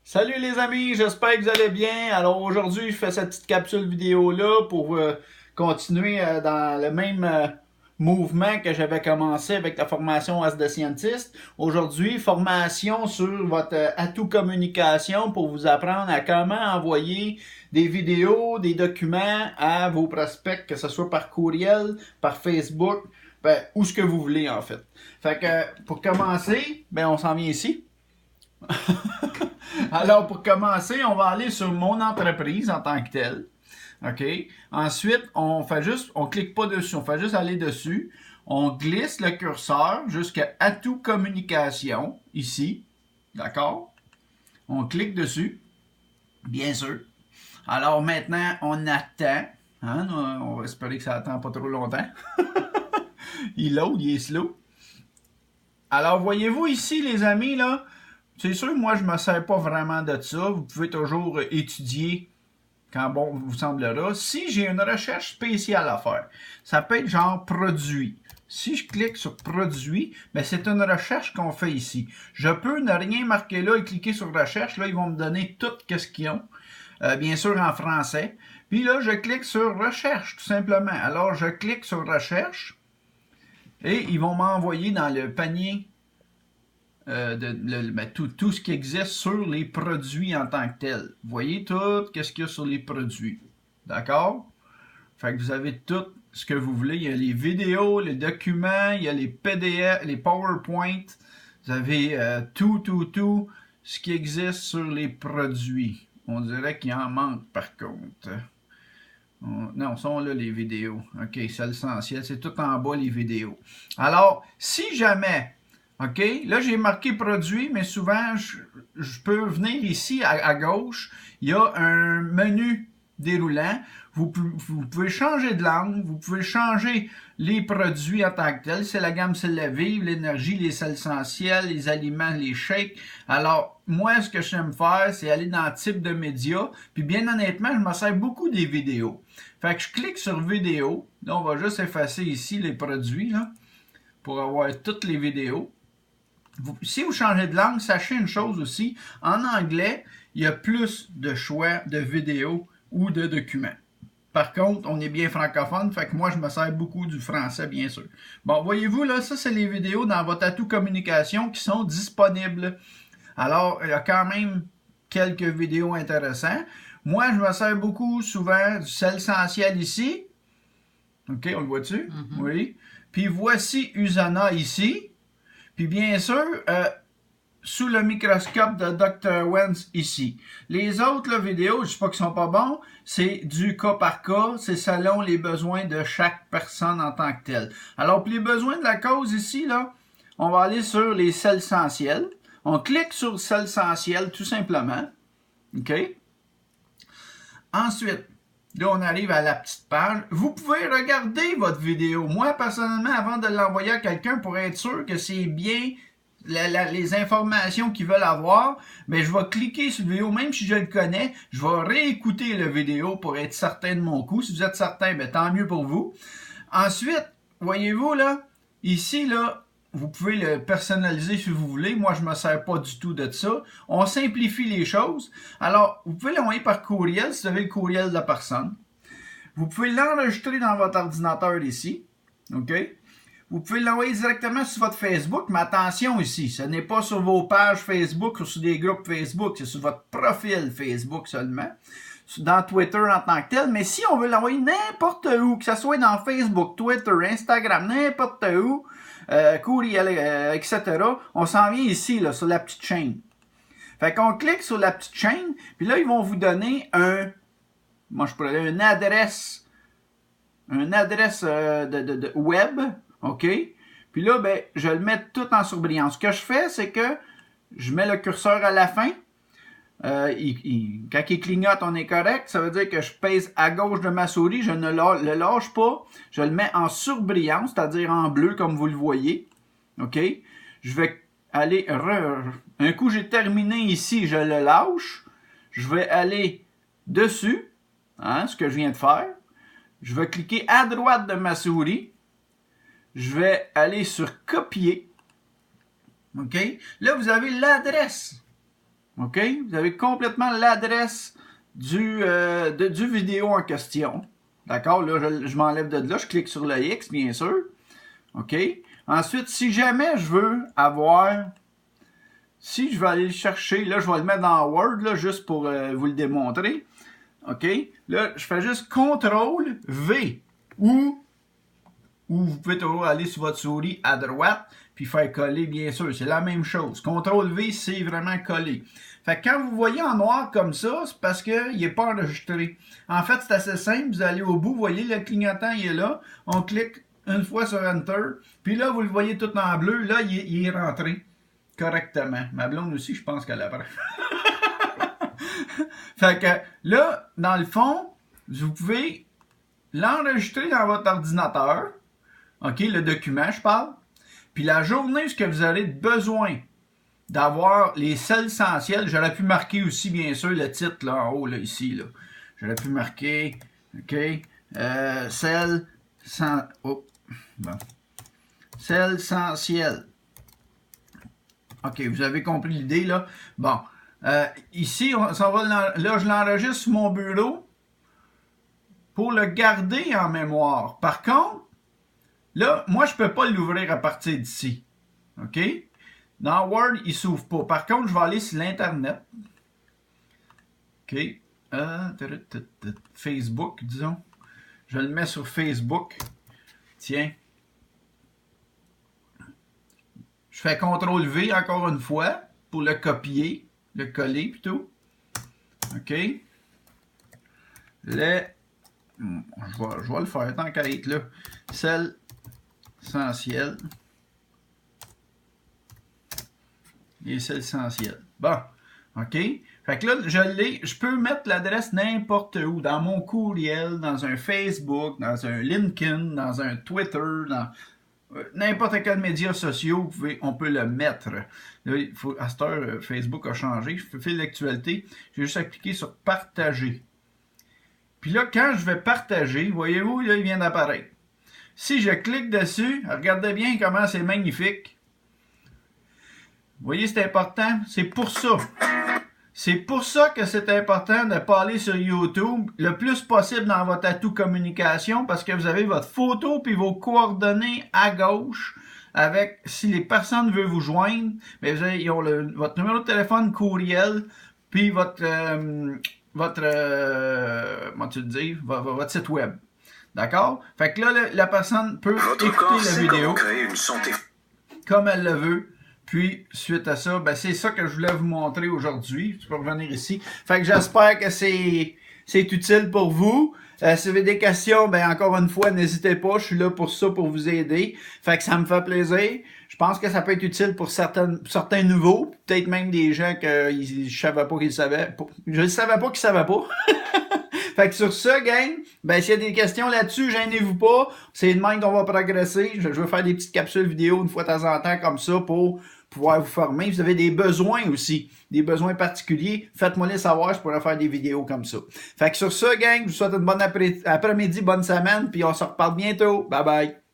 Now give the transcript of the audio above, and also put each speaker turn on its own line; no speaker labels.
Salut les amis, j'espère que vous allez bien. Alors aujourd'hui, je fais cette petite capsule vidéo là pour continuer dans le même mouvement que j'avais commencé avec la formation As the Scientist. Aujourd'hui, formation sur votre atout communication pour vous apprendre à comment envoyer des vidéos, des documents à vos prospects, que ce soit par courriel, par Facebook, où ce que vous voulez en fait. Fait que pour commencer, on s'en vient ici. Alors, pour commencer, on va aller sur mon entreprise en tant que telle. OK? Ensuite, on clique pas dessus, on fait juste aller dessus. On glisse le curseur jusqu'à Atout communication, ici. D'accord? On clique dessus, bien sûr. Alors maintenant, on attend. Hein? On va espérer que ça attend pas trop longtemps. Il load, il est slow. Alors, voyez-vous ici, les amis, là, c'est sûr, moi, je ne me sers pas vraiment de ça. Vous pouvez toujours étudier quand bon vous semblera. Si j'ai une recherche spéciale à faire, ça peut être genre produit. Si je clique sur produit, c'est une recherche qu'on fait ici. Je peux ne rien marquer là et cliquer sur recherche. Là, ils vont me donner tout ce qu'ils ont. Bien sûr en français. Puis là, je clique sur recherche, tout simplement. Alors, je clique sur recherche et ils vont m'envoyer dans le panier tout ce qui existe sur les produits en tant que tel. Vous voyez tout qu'est-ce qu'il y a sur les produits. D'accord? Fait que vous avez tout ce que vous voulez. Il y a les vidéos, les documents, il y a les PDF, les PowerPoint. Vous avez tout ce qui existe sur les produits. On dirait qu'il en manque par contre. Non, sont là les vidéos. OK, c'est l'essentiel. C'est tout en bas les vidéos. Alors, si jamais OK? Là, j'ai marqué produit, mais souvent, je peux venir ici à gauche. Il y a un menu déroulant. Vous pouvez changer de langue. Vous pouvez changer les produits en tant que tels. C'est la gamme sel à vivre, l'énergie, les sels essentiels, les aliments, les shakes. Alors, moi, ce que j'aime faire, c'est aller dans le type de média. Puis, bien honnêtement, je me sers beaucoup des vidéos. Fait que je clique sur vidéo. Là, on va juste effacer ici les produits, là, pour avoir toutes les vidéos. Si vous changez de langue, sachez une chose aussi, en anglais, il y a plus de choix de vidéos ou de documents. Par contre, on est bien francophone, fait que moi, je me sers beaucoup du français, bien sûr. Bon, voyez-vous, là, ça, c'est les vidéos dans votre atout communication qui sont disponibles. Alors, il y a quand même quelques vidéos intéressantes. Moi, je me sers beaucoup, souvent, du sel essentiel ici. OK, on le voit-tu? Oui. Puis voici Usana ici. Puis bien sûr, sous le microscope de Dr. Wentz ici. Les autres vidéos, je ne dis pas qu'ils sont pas bons, c'est du cas par cas, c'est selon les besoins de chaque personne en tant que telle. Alors, pour les besoins de la cause ici, là, on va aller sur les sels essentiels. On clique sur sels essentiels tout simplement. OK? Ensuite, là, on arrive à la petite page. Vous pouvez regarder votre vidéo. Moi, personnellement, avant de l'envoyer à quelqu'un pour être sûr que c'est bien les informations qu'ils veulent avoir, je vais cliquer sur la vidéo, même si je le connais, je vais réécouter la vidéo pour être certain de mon coup. Si vous êtes certain, tant mieux pour vous. Ensuite, voyez-vous là, ici, là, vous pouvez le personnaliser si vous voulez. Moi, je ne me sers pas du tout de ça. On simplifie les choses. Alors, vous pouvez l'envoyer par courriel si vous avez le courriel de la personne. Vous pouvez l'enregistrer dans votre ordinateur ici. OK? Vous pouvez l'envoyer directement sur votre Facebook, mais attention ici, ce n'est pas sur vos pages Facebook ou sur des groupes Facebook, c'est sur votre profil Facebook seulement, dans Twitter en tant que tel, mais si on veut l'envoyer n'importe où, que ce soit dans Facebook, Twitter, Instagram, n'importe où, courriel, etc., on s'en vient ici, là, sur la petite chaîne. Fait qu'on clique sur la petite chaîne, puis là, ils vont vous donner moi je pourrais dire une adresse de web, OK? Puis là, je le mets tout en surbrillance. Ce que je fais, c'est que je mets le curseur à la fin. Quand il clignote, on est correct. Ça veut dire que je pèse à gauche de ma souris. Je ne le lâche pas. Je le mets en surbrillance, c'est-à-dire en bleu, comme vous le voyez. OK? Je vais aller... Un coup, j'ai terminé ici, je le lâche. Je vais aller dessus, ce que je viens de faire. Je vais cliquer à droite de ma souris. Je vais aller sur copier. OK? Là, vous avez l'adresse OK? Vous avez complètement l'adresse du vidéo en question. D'accord? Là, je m'enlève de là, je clique sur le X, bien sûr. OK? Ensuite, si jamais je veux avoir... Si je vais aller le chercher, là, je vais le mettre dans Word, là, juste pour vous le démontrer. OK? Là, je fais juste CTRL-V. Ou vous pouvez toujours aller sur votre souris à droite, puis faire coller, bien sûr. C'est la même chose. CTRL-V, c'est vraiment coller. Fait que quand vous voyez en noir comme ça, c'est parce qu'il n'est pas enregistré. En fait, c'est assez simple. Vous allez au bout, vous voyez, le clignotant, il est là. On clique une fois sur Enter. Puis là, vous le voyez tout en bleu. Là, il est rentré correctement. Ma blonde aussi, je pense qu'elle apprend. Fait que là, dans le fond, vous pouvez l'enregistrer dans votre ordinateur. OK, le document, je parle. Puis la journée, ce que vous aurez besoin d'avoir les sels essentiels, j'aurais pu marquer aussi, bien sûr, le titre, là, en haut, là, ici, là. J'aurais pu marquer, OK, sels sans... Oh, bon. Sels essentiels. OK, vous avez compris l'idée, là. Bon. Ici, là, je l'enregistre sur mon bureau pour le garder en mémoire. Par contre, là, moi, je ne peux pas l'ouvrir à partir d'ici. OK? Dans Word, il ne s'ouvre pas. Par contre, je vais aller sur l'Internet. OK? Facebook, disons. Je le mets sur Facebook. Tiens. Je fais CTRL-V encore une fois pour le copier, le coller plutôt. OK? Je vais le faire tant qu'à être là. Sel essentiel. Les sels essentiels. Bon. OK? Fait que là, je peux mettre l'adresse n'importe où, dans mon courriel, dans un Facebook, dans un LinkedIn, dans un Twitter, dans n'importe quel média social, on peut le mettre. Là, à cette heure, Facebook a changé. Je fais l'actualité. J'ai juste à cliquer sur partager. Puis là, quand je vais partager, voyez-vous, là, il vient d'apparaître. Si je clique dessus, regardez bien comment c'est magnifique. Vous voyez, c'est important. C'est pour ça. C'est pour ça que c'est important de ne pas aller sur YouTube le plus possible dans votre atout communication parce que vous avez votre photo puis vos coordonnées à gauche avec, si les personnes veulent vous joindre, mais ils ont votre numéro de téléphone, courriel, puis votre site web. D'accord? Fait que là, la personne peut écouter la vidéo comme elle le veut. Puis, suite à ça, ben c'est ça que je voulais vous montrer aujourd'hui. Je peux revenir ici. Fait que j'espère que c'est utile pour vous. Si vous avez des questions, ben encore une fois, n'hésitez pas. Je suis là pour ça, pour vous aider. Fait que ça me fait plaisir. Je pense que ça peut être utile pour certains nouveaux. Peut-être même des gens que je savais pas qu'ils savaient. Je ne savais pas qu'ils savaient pas. Fait que sur ça, gang, ben s'il y a des questions là-dessus, gênez-vous pas. C'est de même qu'on va progresser. Je veux faire des petites capsules vidéo une fois de temps en temps comme ça pour pouvoir vous former. Vous avez des besoins aussi, des besoins particuliers. Faites-moi les savoir, je pourrais faire des vidéos comme ça. Fait que sur ça, gang, je vous souhaite une bonne après-midi, bonne semaine, puis on se reparle bientôt. Bye bye.